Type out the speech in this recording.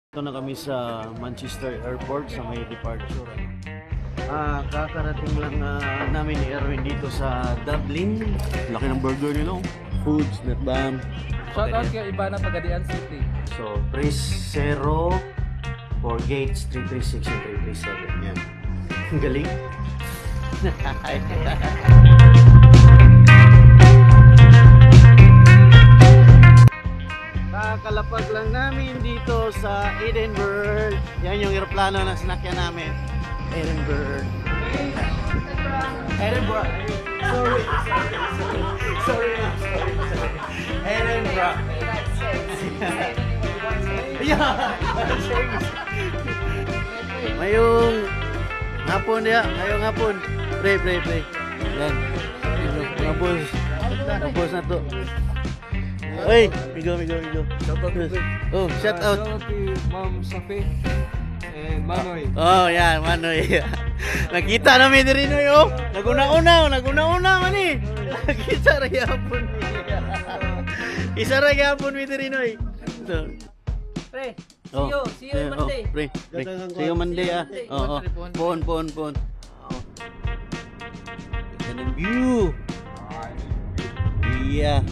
Ito na kami sa Manchester Airport sa may departure. Kakarating lang namin ni Erwin dito sa Dublin. Laki ng burger nila. Foods, not bam. Shout out kay Ibana Pagadian City. So, press 0 for gates 336 and 337. Yan. Ang galing. Kakalapag lang namin dito sa Edinburgh. Yan yung aeroplano na sinakyan namin. Edinburgh. Edinburgh. Sorry. Edinburgh. Yeah. Mayong hapon ya. Mayong hapon. Pre. Yan. Ngapos na to. Oy, migo. Shout out to Oh, shout out kay Ma'am Safi and Manoy. Oh, yeah, Manoy. Nakita namin diri no yo. Naguna-una man eh. Nakita ra gyapon. Isa ra gyapon mi diri no. Pre, see you Monday. Pre. See you Monday ah. Oo. Pon. Ganun view. Yeah.